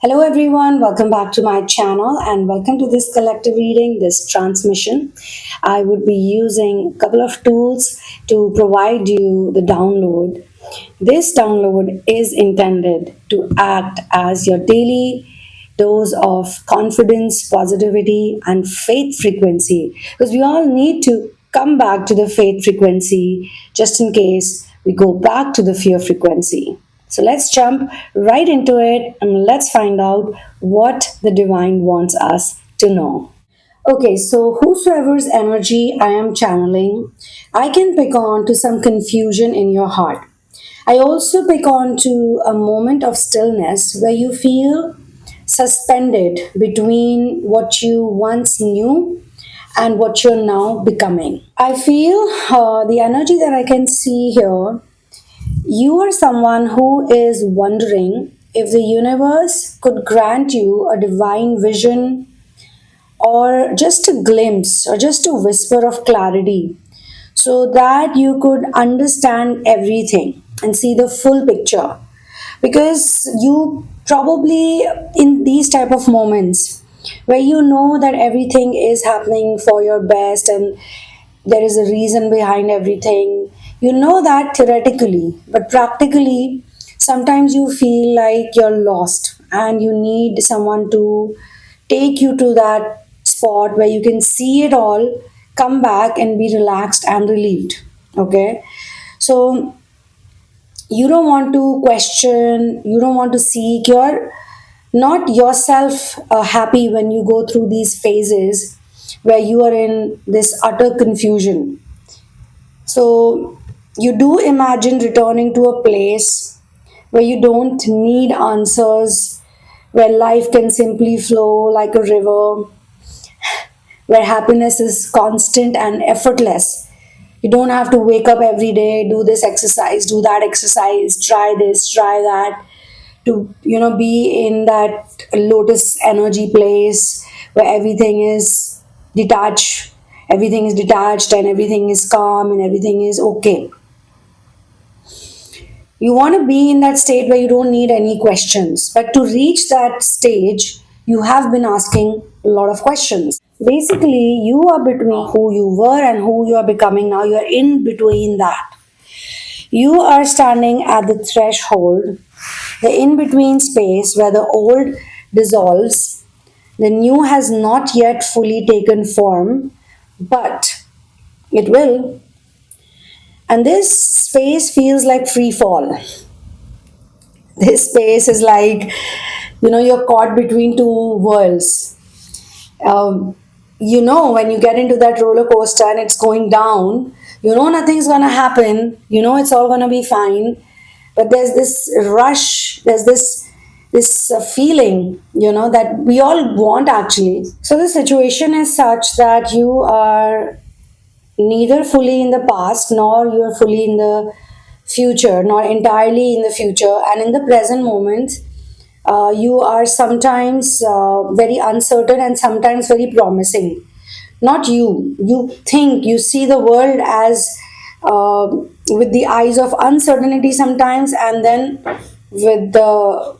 Hello everyone, welcome back to my channel and welcome to this collective reading, this transmission. I would be using a couple of tools to provide you the download. This download is intended to act as your daily dose of confidence, positivity, and faith frequency because we all need to come back to the faith frequency just in case we go back to the fear frequency. So let's jump right into it and let's find out what the divine wants us to know. Okay, so whosoever's energy I am channeling, I can pick on to some confusion in your heart. I also pick on to a moment of stillness where you feel suspended between what you once knew and what you're now becoming. I feel the energy that I can see here, you are someone who is wondering if the universe could grant you a divine vision or just a glimpse or just a whisper of clarity so that you could understand everything and see the full picture, because you probably in these type of moments where you know that everything is happening for your best and there is a reason behind everything. You know that theoretically, but practically, sometimes you feel like you're lost and you need someone to take you to that spot where you can see it all, come back and be relaxed and relieved. Okay, so you don't want to question, you don't want to seek, you're not yourself happy when you go through these phases where you are in this utter confusion. So you do imagine returning to a place where you don't need answers, where life can simply flow like a river, where happiness is constant and effortless. You don't have to wake up every day, do this exercise, do that exercise, try this, try that, to be in that lotus energy place where everything is detached and everything is calm and everything is okay. You want to be in that state where you don't need any questions. But to reach that stage, you have been asking a lot of questions. Basically, you are between who you were and who you are becoming now. You are in between that. You are standing at the threshold, the in between space where the old dissolves, the new has not yet fully taken form, but it will. And this space feels like free fall. This space is like, you're caught between two worlds. When you get into that roller coaster and it's going down, nothing's gonna happen, it's all gonna be fine. But there's this rush, there's this feeling, that we all want actually. So the situation is such that you are neither fully in the past nor you are fully in the future, nor entirely in the future, and in the present moment you are sometimes very uncertain and sometimes very promising. Not you think you see the world as uh, with the eyes of uncertainty sometimes, and then with the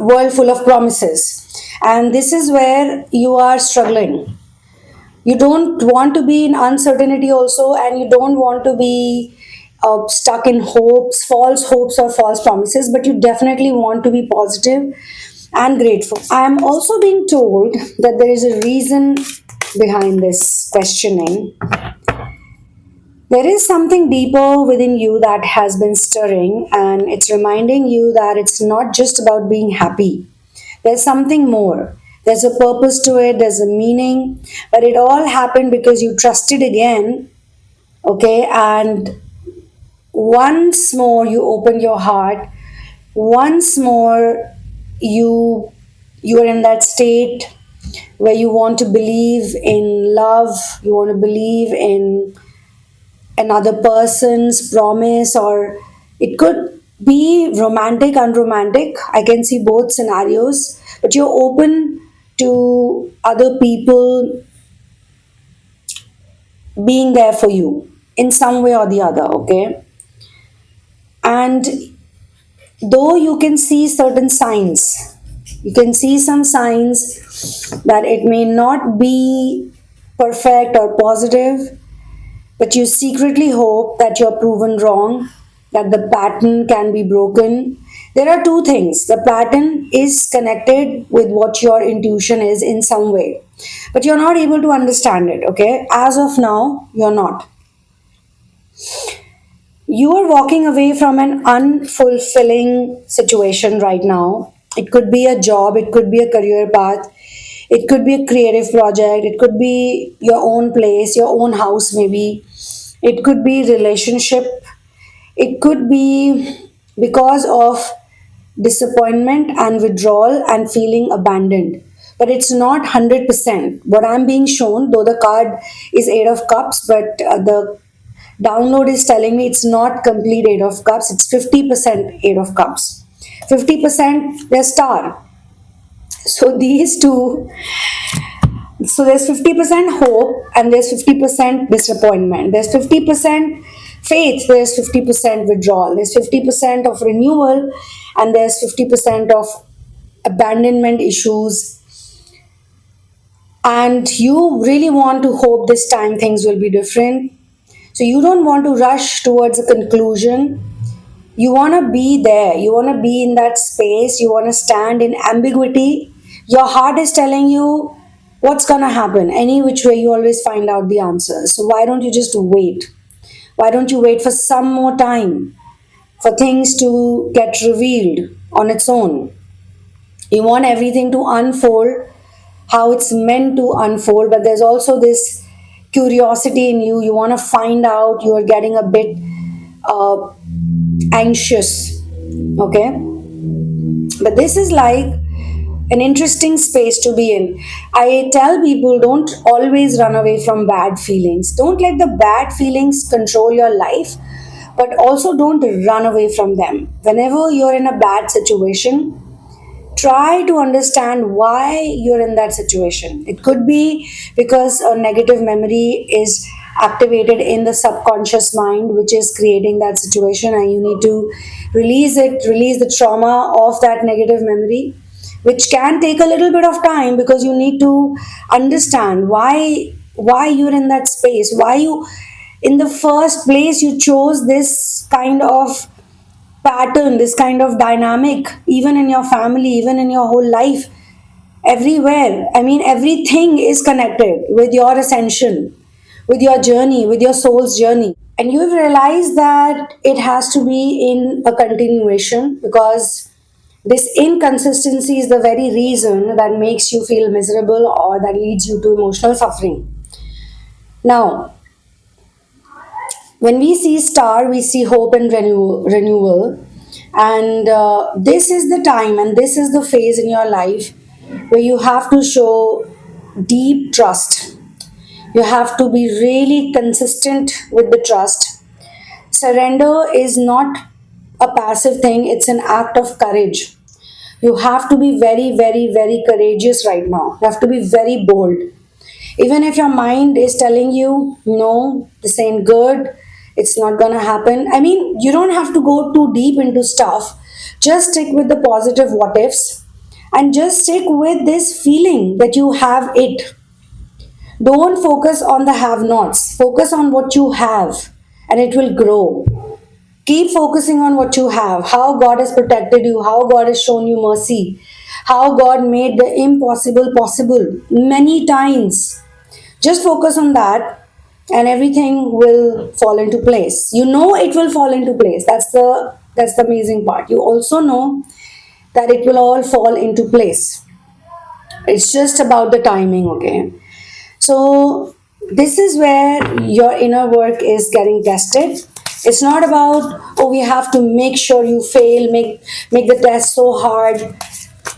world full of promises. And this is where you are struggling. You don't want to be in uncertainty also, and you don't want to be stuck in hopes or false promises, but you definitely want to be positive and grateful. I am also being told that there is a reason behind this questioning. There is something deeper within you that has been stirring, and it's reminding you that it's not just about being happy. There's something more. There's a purpose to it, there's a meaning, but it all happened because you trusted again, okay? And once more you opened your heart. Once more you are in that state where you want to believe in love, you want to believe in another person's promise, or it could be romantic, unromantic. I can see both scenarios, but you're open to other people being there for you in some way or the other, okay? And though you can see certain signs, You can see some signs that it may not be perfect or positive, but you secretly hope that you're proven wrong, that the pattern can be broken. There are two things. The pattern is connected with what your intuition is in some way, but you're not able to understand it, okay? As of now, you're not. You are walking away from an unfulfilling situation right now. It could be a job, it could be a career path, it could be a creative project, it could be your own place, your own house, maybe. It could be relationship, it could be because of disappointment and withdrawal and feeling abandoned. But it's not 100%. What I'm being shown, though the card is 8 of Cups, but the download is telling me it's not complete 8 of Cups, it's 50% 8 of Cups. 50% the star. So these two, so there's 50% hope and there's 50% disappointment. There's 50% faith, there's 50% withdrawal. There's 50% of renewal and there's 50% of abandonment issues. And you really want to hope this time things will be different. So you don't want to rush towards a conclusion. You want to be there. You want to be in that space. You want to stand in ambiguity. Your heart is telling you what's going to happen. Any which way, you always find out the answers. So why don't you just wait? Why don't you wait for some more time for things to get revealed on its own? You want everything to unfold how it's meant to unfold, but there's also this curiosity in you. You want to find out. You are getting a bit anxious, okay? But this is like an interesting space to be in. I tell people, don't always run away from bad feelings. Don't let the bad feelings control your life, but also don't run away from them. Whenever you're in a bad situation, try to understand why you're in that situation. It could be because a negative memory is activated in the subconscious mind, which is creating that situation, and you need to release it, release the trauma of that negative memory, which can take a little bit of time because you need to understand why you're in that space, why you in the first place you chose this kind of pattern, this kind of dynamic, even in your family, even in your whole life, everywhere. I mean, everything is connected with your ascension, with your journey, with your soul's journey. And you've realized that it has to be in a continuation because this inconsistency is the very reason that makes you feel miserable or that leads you to emotional suffering. Now, when we see star, we see hope and renewal. And this is the time and this is the phase in your life where you have to show deep trust. You have to be really consistent with the trust. Surrender is not a passive thing, it's an act of courage. You have to be very, very, very courageous right now. You have to be very bold. Even if your mind is telling you, no, this ain't good, it's not gonna happen. I mean, you don't have to go too deep into stuff. Just stick with the positive what ifs and just stick with this feeling that you have it. Don't focus on the have nots, focus on what you have and it will grow. Keep focusing on what you have, how God has protected you, how God has shown you mercy, how God made the impossible possible many times. Just focus on that and everything will fall into place. You know it will fall into place. That's the amazing part. You also know that it will all fall into place. It's just about the timing, okay? So this is where your inner work is getting tested. It's not about, oh, we have to make sure you fail, make the test so hard.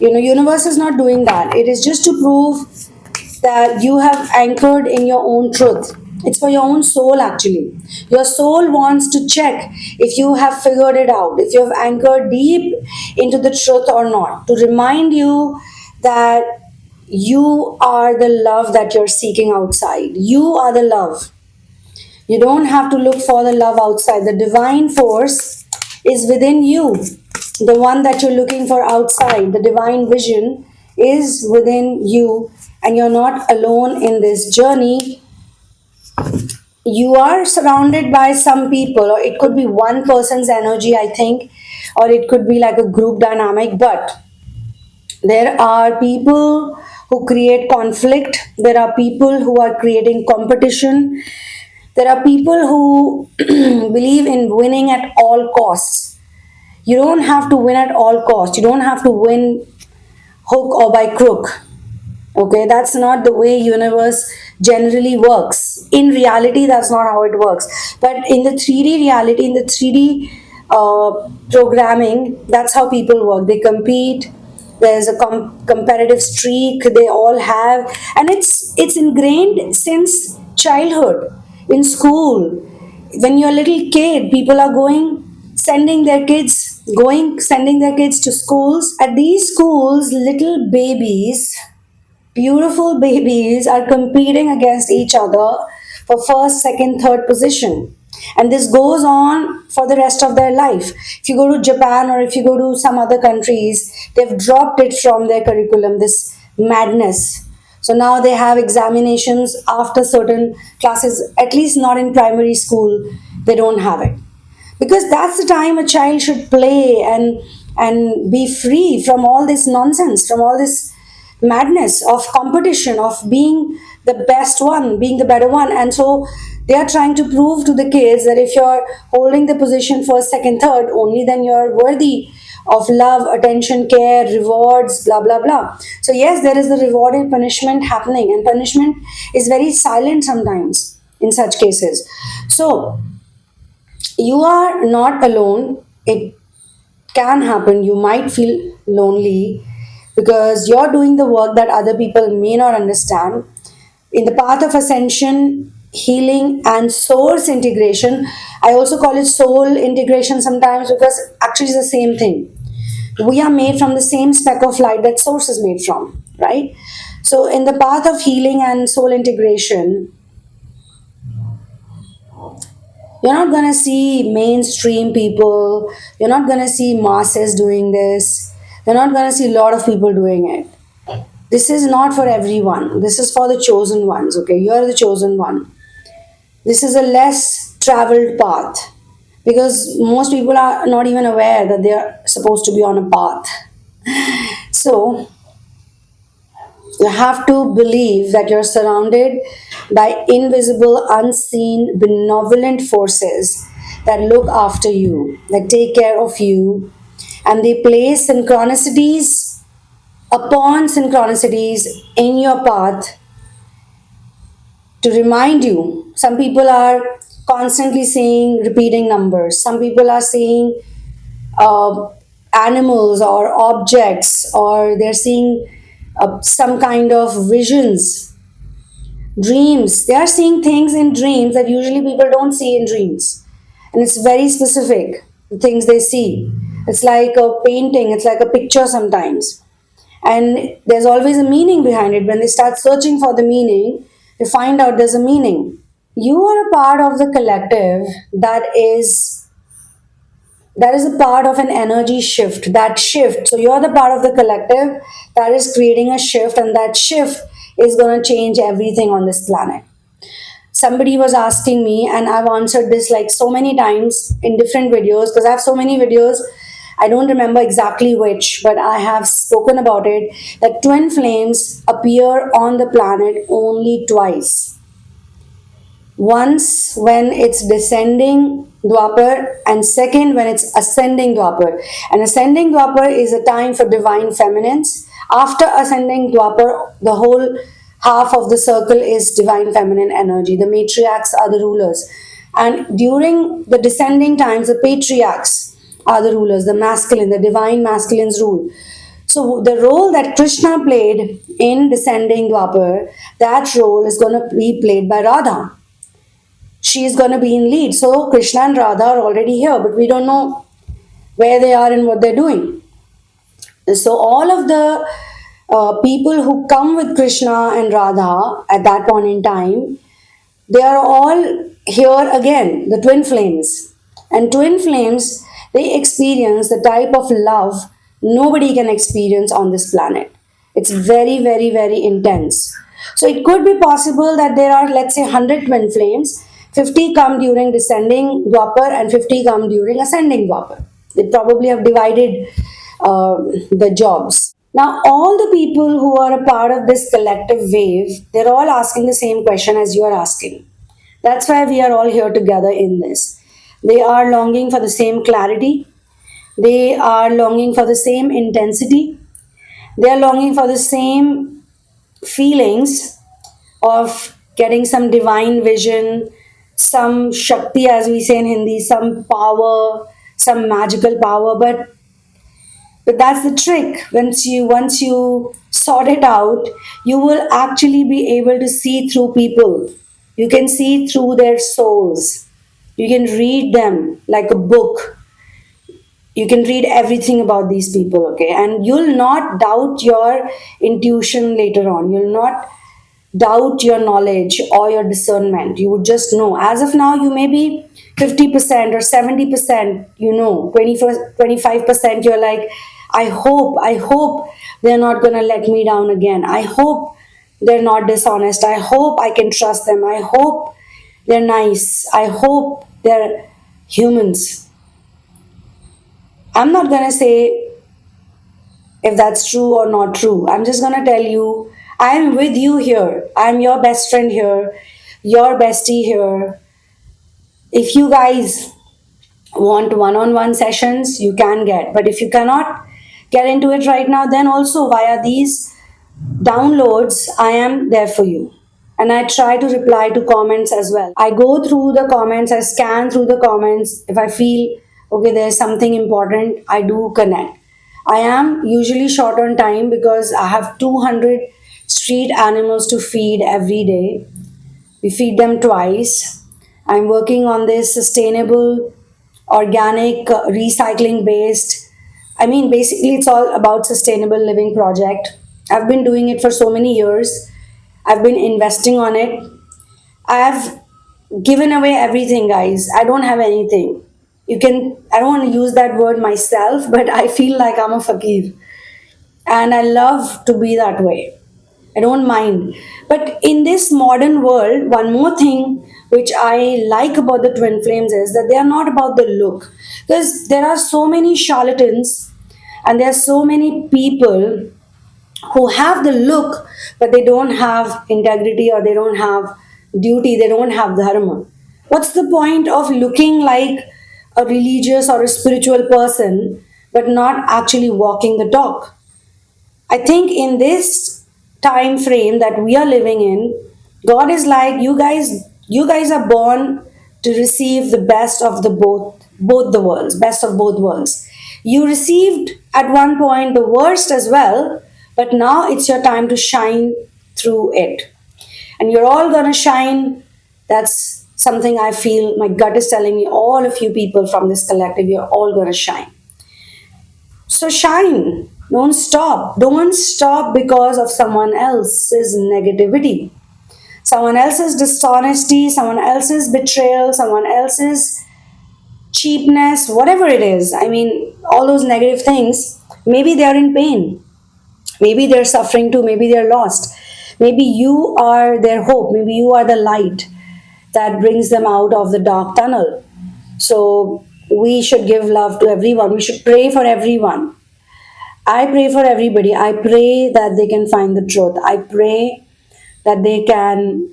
You know, universe is not doing that. It is just to prove that you have anchored in your own truth. It's for your own soul actually. Your soul wants to check if you have figured it out, if you have anchored deep into the truth or not, to remind you that you are the love that you're seeking outside. You are the love. You don't have to look for the love outside. The divine force is within you. The one that you're looking for outside, the divine vision, is within you, and you're not alone in this journey. You are surrounded by some people, or it could be one person's energy, I think, or it could be like a group dynamic, but there are people who create conflict, there are people who are creating competition, there are people who believe in winning at all costs. You don't have to win at all costs, you don't have to win hook or by crook. Okay, that's not the way universe generally works. In reality, that's not how it works. But in the 3D reality, in the 3D programming, that's how people work. They compete. There's a competitive streak they all have, and it's ingrained since childhood. In school, when you're a little kid, people are sending their kids to schools. At these schools, little babies, beautiful babies, are competing against each other for first, second, third position. And this goes on for the rest of their life. If you go to Japan or if you go to some other countries, they've dropped it from their curriculum, this madness. So now they have examinations after certain classes, at least not in primary school, they don't have it. Because that's the time a child should play and be free from all this nonsense, from all this madness of competition, of being the best one, being the better one. And so they are trying to prove to the kids that if you're holding the position first, second, third, only then you're worthy of love, attention, care, rewards, blah blah blah. So yes, there is the reward and punishment happening, and punishment is very silent sometimes in such cases. So you are not alone. It can happen. You might feel lonely because you're doing the work that other people may not understand. In the path of ascension, healing, and source integration, I also call it soul integration sometimes because actually it's the same thing. We are made from the same speck of light that source is made from, right? So, in the path of healing and soul integration, you're not going to see mainstream people, you're not going to see masses doing this, you're not going to see a lot of people doing it. This is not for everyone, this is for the chosen ones. Okay, you are the chosen one. This is a less traveled path because most people are not even aware that they are supposed to be on a path. So you have to believe that you're surrounded by invisible, unseen, benevolent forces that look after you, that take care of you, and they place synchronicities upon synchronicities in your path to remind you. Some people are constantly saying repeating numbers, some people are saying uh, animals or objects, or they're seeing some kind of visions, dreams. They are seeing things in dreams that usually people don't see in dreams. And it's very specific, the things they see. It's like a painting, it's like a picture sometimes. And there's always a meaning behind it. When they start searching for the meaning, they find out there's a meaning. You are a part of the collective that is a part of an energy shift. That shift, so you're the part of the collective that is creating a shift, and that shift is going to change everything on this planet. Somebody was asking me, and I've answered this like so many times in different videos because I have so many videos. I don't remember exactly which, but I have spoken about it, that twin flames appear on the planet only twice. Once when it's descending Dwapar, and second when it's ascending Dwapar. And ascending Dwapar is a time for divine feminines. After ascending Dwapar, the whole half of the circle is divine feminine energy. The matriarchs are the rulers. And during the descending times, the patriarchs are the rulers, the masculine, the divine masculines rule. So the role that Krishna played in descending Dwapar, that role is going to be played by Radha. She is going to be in lead. So Krishna and Radha are already here, but we don't know where they are and what they're doing. So all of the people who come with Krishna and Radha at that point in time, they are all here again, the twin flames. And twin flames, They experience the type of love nobody can experience on this planet. It's very, very, very intense. So it could be possible that there are, let's say, 100 twin flames. 50 come during descending Dwapar and 50 come during ascending Dwapar. They probably have divided the jobs. Now, all the people who are a part of this collective wave, they're all asking the same question as you are asking. That's why we are all here together in this. They are longing for the same clarity. They are longing for the same intensity. They are longing for the same feelings of getting some divine vision, some Shakti, as we say in Hindi, some power, some magical power. But that's the trick. Once you sort it out, you will actually be able to see through people. You can see through their souls. You can read them like a book. You can read everything about these people, okay? And you'll not doubt your intuition later on. You'll not doubt your knowledge or your discernment. You would just know. As of now, you may be 50% or 70%, 25%, you're like, I hope they're not gonna let me down again. I hope they're not dishonest. I hope I can trust them. I hope they're nice. I hope they're humans. I'm not gonna say if that's true or not true. I'm just gonna tell you, I'm with you here. I'm your best friend here, your bestie here. If you guys want one-on-one sessions, you can get. But if you cannot get into it right now, then also via these downloads, I am there for you. And I try to reply to comments as well. I go through the comments, I scan through the comments. If I feel, okay, there's something important, I do connect. I am usually short on time because I have 200 street animals to feed every day. We feed them twice. I'm working on this sustainable, organic, recycling based. I mean, basically, it's all about sustainable living project. I've been doing it for so many years. I've been investing on it. I've given away everything, guys. I don't have anything. I don't want to use that word myself, but I feel like I'm a fakir. And I love to be that way. I don't mind. But in this modern world, one more thing which I like about the twin flames is that they are not about the look. Because there are so many charlatans and there are so many people who have the look, but they don't have integrity or they don't have duty, they don't have dharma. What's the point of looking like a religious or a spiritual person, but not actually walking the talk? I think in this time frame that we are living in, God is like, you guys are born to receive the best of the both the worlds, best of both worlds. You received at one point the worst as well, but now it's your time to shine through it. And you're all gonna shine. That's something I feel my gut is telling me. All of you people from this collective, you're all gonna shine. So shine. Don't stop. Don't stop because of someone else's negativity, someone else's dishonesty, someone else's betrayal, someone else's cheapness, whatever it is. I mean, all those negative things. Maybe they are in pain. Maybe they're suffering too. Maybe they're lost. Maybe you are their hope. Maybe you are the light that brings them out of the dark tunnel. So we should give love to everyone. We should pray for everyone. I pray for everybody. I pray that they can find the truth. I pray that they can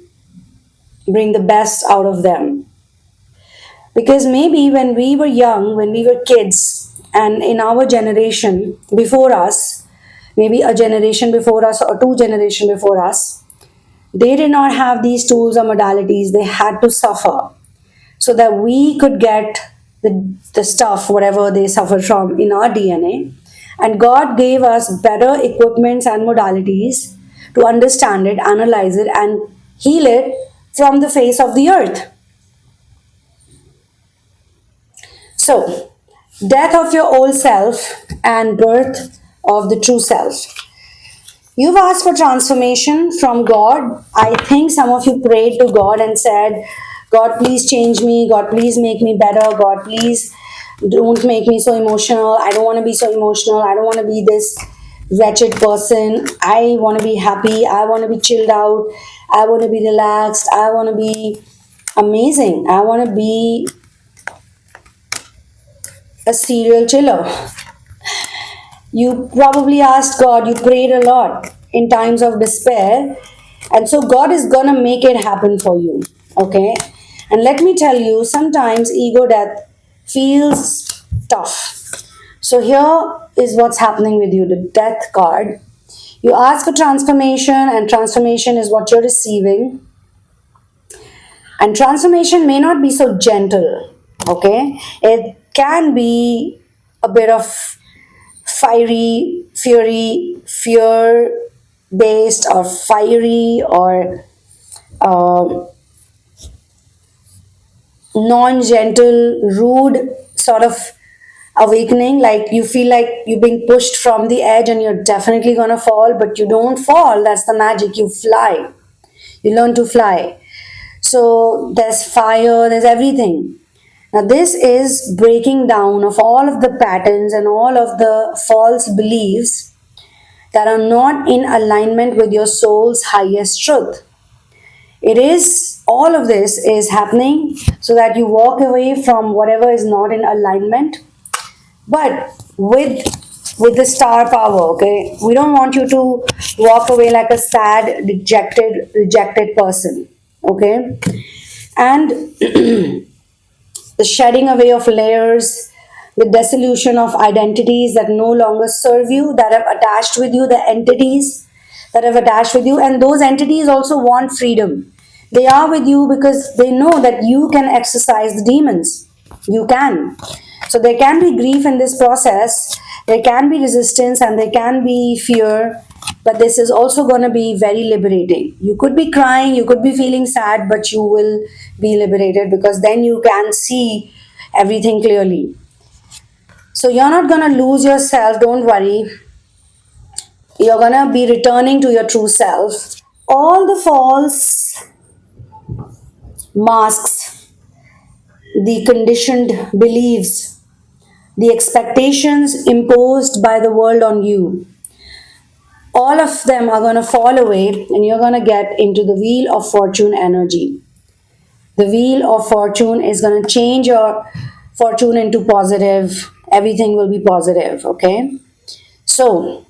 bring the best out of them. Because maybe when we were young, when we were kids, and in our generation before us, maybe a generation before us or two generations before us, they did not have these tools or modalities. They had to suffer so that we could get the stuff, whatever they suffered from in our DNA. And God gave us better equipments and modalities to understand it, analyze it, and heal it from the face of the earth. So, death of your old self and birth of the true self. You've asked for transformation from God. I think some of you prayed to God and said, God, please change me. God, please make me better. God, please Don't make me so emotional. I don't want to be so emotional. I don't want to be this wretched person. I want to be happy. I want to be chilled out. I want to be relaxed. I want to be amazing. I want to be a serial chiller. You probably asked God, you prayed a lot in times of despair, and so God is gonna make it happen for you. Okay? And let me tell you, sometimes ego death feels tough. So here is what's happening with you, the death card. You ask for transformation, and transformation is what you're receiving. And transformation may not be so gentle, okay? It can be a bit of fiery, fury, fear based, or fiery, or non gentle, rude sort of awakening. Like you feel like you're being pushed from the edge and you're definitely gonna fall, but you don't fall. That's the magic. You fly. You learn to fly. So there's fire, there's everything. Now, this is breaking down of all of the patterns and all of the false beliefs that are not in alignment with your soul's highest truth. It is, all of this is happening so that you walk away from whatever is not in alignment, but with the star power. Okay, we don't want you to walk away like a sad, dejected, rejected person. Okay, and the shedding away of layers, the dissolution of identities that no longer serve you, that have attached with you, the entities that have attached with you, and those entities also want freedom. They are with you because they know that you can exorcise the demons. You can. So there can be grief in this process, there can be resistance, and there can be fear, but this is also going to be very liberating. You could be crying, you could be feeling sad, but you will be liberated because then you can see everything clearly. So you're not going to lose yourself, don't worry. You're going to be returning to your true self. All the false masks, the conditioned beliefs, the expectations imposed by the world on you, all of them are going to fall away and you're going to get into the wheel of fortune energy. The wheel of fortune is going to change your fortune into positive. Everything will be positive, okay? So,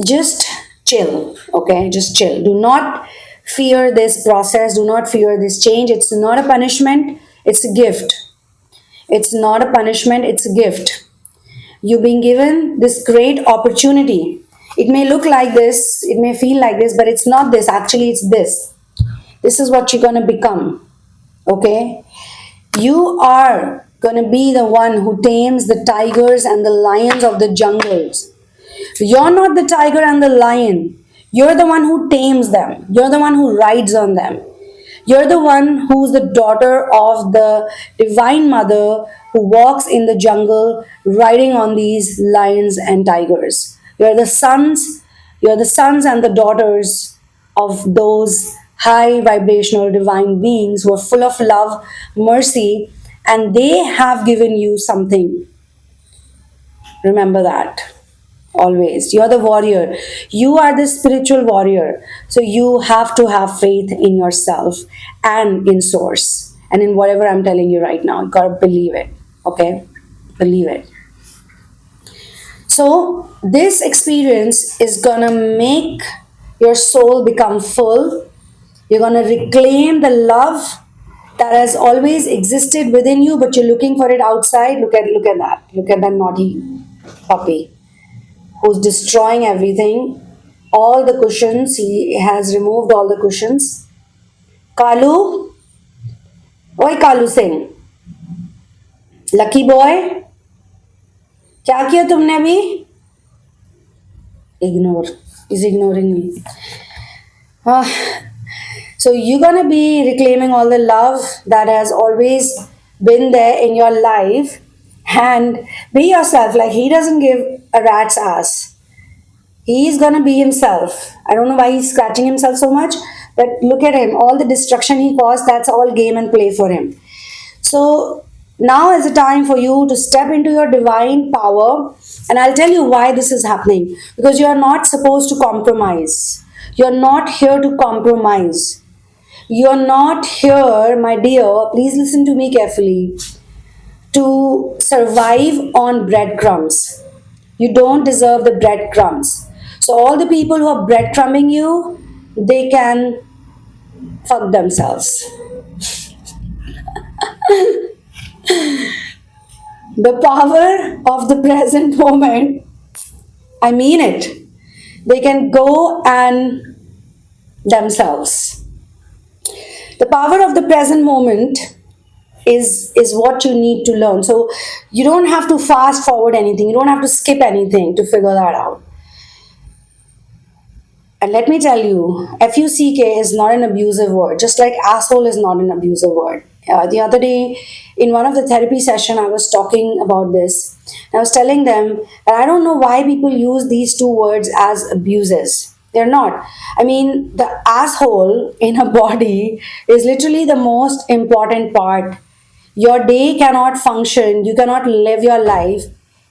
just chill, okay? Just chill. Do not fear this process. Do not fear this change. It's not a punishment, it's a gift. It's not a punishment, it's a gift. You've been given this great opportunity. It may look like this, it may feel like this, but it's not this. Actually, it's this. This is what you're going to become. Okay? You are going to be the one who tames the tigers and the lions of the jungles. You're not the tiger and the lion. You're the one who tames them. You're the one who rides on them. You're the one who's the daughter of the Divine Mother who walks in the jungle riding on these lions and tigers. You're the sons and the daughters of those high vibrational divine beings who are full of love, mercy, and they have given you something. Remember that. Always. You're the warrior. You are the spiritual warrior. So you have to have faith in yourself and in source and in whatever I'm telling you right now. You gotta believe it. Okay? Believe it. So this experience is gonna make your soul become full. You're gonna reclaim the love that has always existed within you, but you're looking for it outside. Look at that. Look at that naughty puppy who's destroying everything. All the cushions, he has removed all the cushions. Kalu, oi Kalu Singh, lucky boy, क्या किया तुमने अभी? Ignore. He's ignoring me. So you're gonna be reclaiming all the love that has always been there in your life, and be yourself. Like he doesn't give a rat's ass. He's gonna be himself. I don't know why he's scratching himself so much, but look at him. All the destruction he caused, that's all game and play for him. So Now is the time for you to step into your divine power, and I'll tell you why this is happening. Because you are not supposed to compromise. You're not here to compromise. You're not here, my dear, please listen to me carefully, to survive on breadcrumbs. You don't deserve the breadcrumbs. So, all the people who are breadcrumbing you, they can fuck themselves. The power of the present moment, I mean it. They can go and themselves. The power of the present moment is what you need to learn. So you don't have to fast forward anything, you don't have to skip anything to figure that out. And let me tell you, FUCK is not an abusive word, just like asshole is not an abusive word. The other day, in one of the therapy session, I was talking about this. I was telling them that I don't know why people use these two words as abuses. They're not. I mean, the asshole in a body is literally the most important part. Your day cannot function, you cannot live your life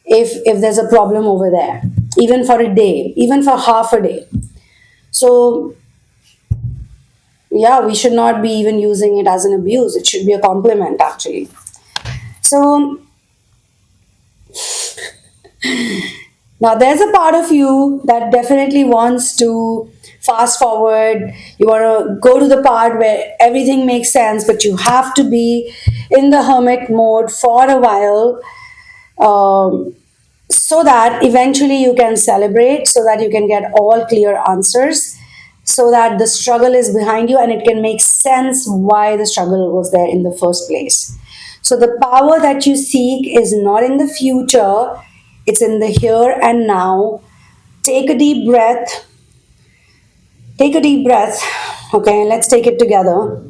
if there's a problem over there, even for a day, even for half a day. So, yeah, we should not be even using it as an abuse. It should be a compliment, actually. So, now there's a part of you that definitely wants to fast forward. You want to go to the part where everything makes sense, but you have to be in the hermit mode for a while. So that eventually you can celebrate, so that you can get all clear answers, so that the struggle is behind you and it can make sense why the struggle was there in the first place. So the power that you seek is not in the future, it's in the here and now. Take a deep breath. Take a deep breath. Okay, let's take it together.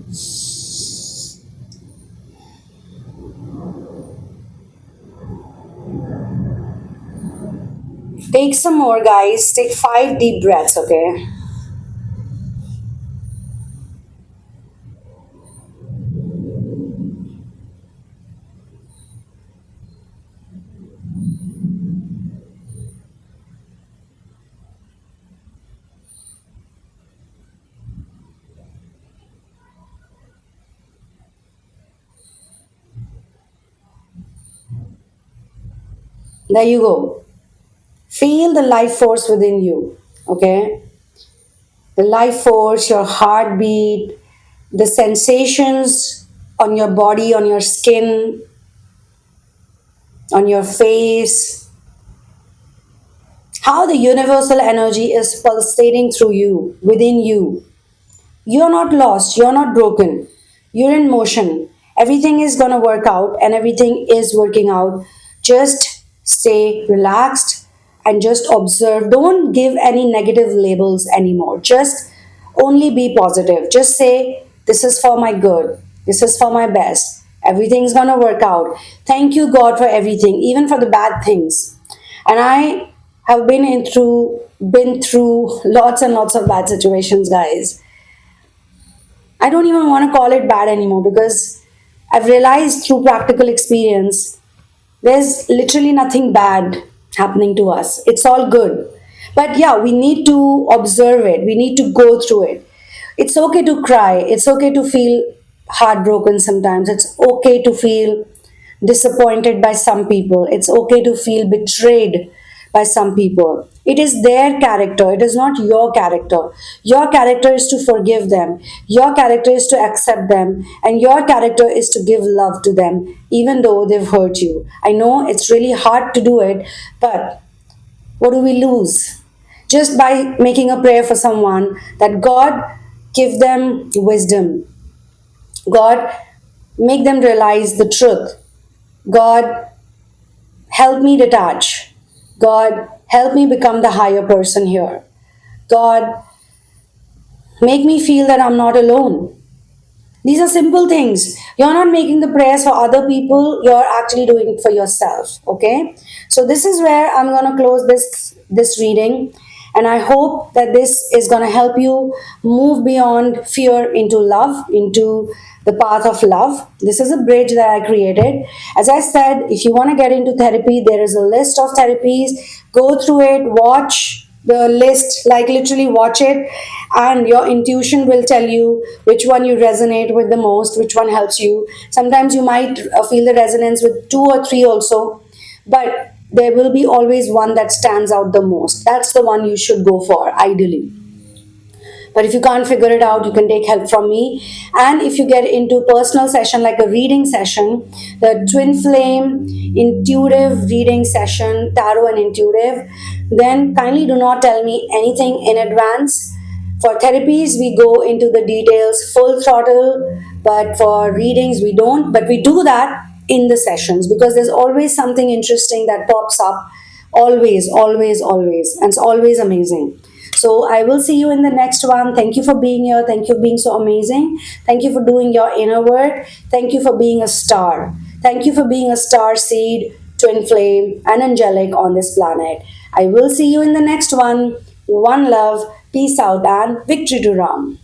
Take some more, guys. Take 5 deep breaths, okay? There you go. Feel the life force within you, okay? The life force, your heartbeat, the sensations on your body, on your skin, on your face, how the universal energy is pulsating through you, within you. You're not lost, you're not broken, you're in motion. Everything is gonna work out and everything is working out. Just stay relaxed and just observe. Don't give any negative labels anymore. Just only be positive. Just say, this is for my good, this is for my best. Everything's gonna work out. Thank you, God, for everything, even for the bad things. And I have been through lots and lots of bad situations, guys. I don't even want to call it bad anymore because I've realized through practical experience there's literally nothing bad happening to us. It's all good. But yeah, we need to observe it, we need to go through it. It's okay to cry, it's okay to feel heartbroken sometimes, it's okay to feel disappointed by some people, it's okay to feel betrayed by some people. It is their character, it is not your character. Your character is to forgive them, your character is to accept them, and your character is to give love to them, even though they've hurt you. I know it's really hard to do it, but what do we lose? Just by making a prayer for someone that God give them wisdom, God make them realize the truth, God help me detach. God, help me become the higher person here. God, make me feel that I'm not alone. These are simple things. You're not making the prayers for other people, you're actually doing it for yourself. Okay? So this is where I'm gonna close this reading. And I hope that this is going to help you move beyond fear into love, into the path of love. This is a bridge that I created. As I said, if you want to get into therapy, there is a list of therapies. Go through it, watch the list, like literally watch it, and your intuition will tell you which one you resonate with the most, which one helps you. Sometimes you might feel the resonance with two or three also, but there will be always one that stands out the most. That's the one you should go for, ideally. But if you can't figure it out, you can take help from me. And if you get into personal session, like a reading session, the Twinflame intuitive reading session, tarot and intuitive, then kindly do not tell me anything in advance. For therapies, we go into the details full throttle, but for readings, we don't. But we do that in the sessions, because there's always something interesting that pops up. Always, always, always. And it's always amazing. So I will see you in the next one. Thank you for being here. Thank you for being so amazing. Thank you for doing your inner work. Thank you for being a star. Thank you for being a star seed, twin flame, and angelic on this planet. I will see you in the next one. One love, peace out, and victory to Ram.